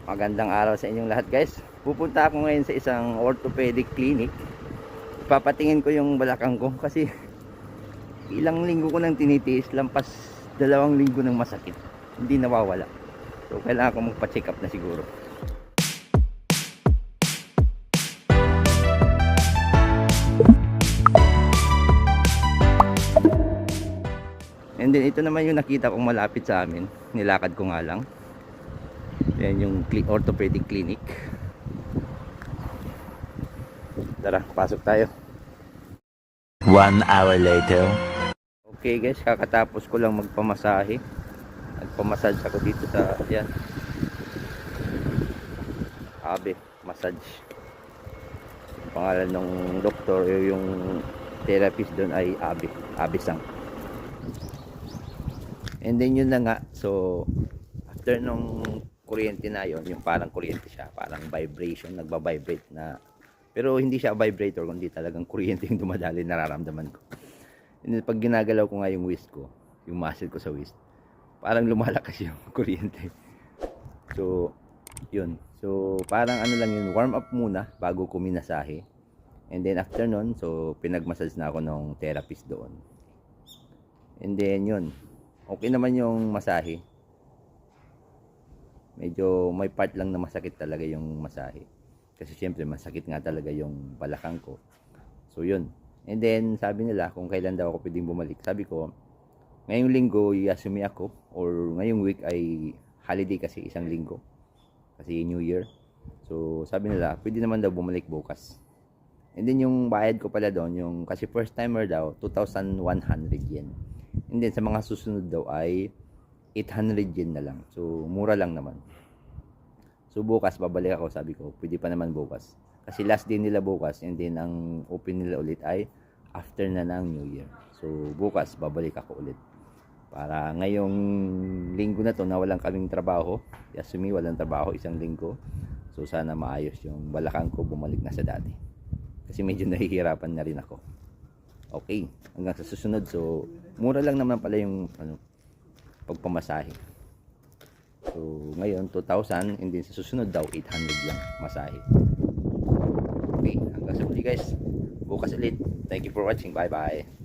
Magandang araw sa inyong lahat guys. Pupunta ako ngayon sa isang orthopedic clinic. Papatingin ko yung balakang ko kasi ilang linggo ko nang tinitiis, lampas 2 linggo nang masakit. Hindi nawawala. So kailangan ko magpa-check up na siguro. And then ito naman yung nakita kong malapit sa amin. Nilakad ko nga lang. Yan yung orthopedic clinic. Tara, pasok tayo. 1 hour later. Okay guys, kakatapos ko lang magpamasahe. Nagpamassage ako dito sa yan. Abe, massage. Ang pangalan ng doktor, yung therapist doon ay Abe Sang. And then yun na nga, so after nung kuryente na yon, yung parang kuryente siya, parang vibration, nagba-vibrate na, pero hindi siya vibrator kundi talagang kuryente yung dumadali, nararamdaman ko. And then, pag ginagalaw ko nga yung wrist ko, yung muscle ko sa wrist, parang lumalakas yung kuryente. So yun, so parang ano lang yun, warm up muna bago ko minasahe. And then after nun, so pinagmassage na ako ng therapist doon. And then yun, okay naman yung masahe. Medyo may part lang na masakit talaga yung masahe. Kasi syempre masakit nga talaga yung balakang ko. So yun. And then sabi nila kung kailan daw ako pwedeng bumalik. Sabi ko, ngayong linggo i-assume ako, or ngayong week ay holiday kasi, isang linggo. Kasi New Year. So sabi nila, pwede naman daw bumalik bukas. And then yung bayad ko pala doon, yung kasi first timer daw, 2,100 yen. And then sa mga susunod daw ay 800 yen na lang. So mura lang naman. So bukas babalik ako, sabi ko. Pwede pa naman bukas. Kasi last day nila bukas, and then ang open nila ulit ay after na ng New Year. So bukas babalik ako ulit. Para ngayong linggo na to na walang kaming trabaho. Yasumi, walang trabaho isang linggo. So sana maayos yung balakang ko, bumalik na sa dati. Kasi medyo nahihirapan na rin ako. Okay, hanggang sa susunod. So mura lang naman pala yung pagpamasahe. So ngayon 2,000, and then sa susunod daw 800 lang masahe. Okay, hanggang sa muli guys. Bukas ulit. Thank you for watching. Bye bye.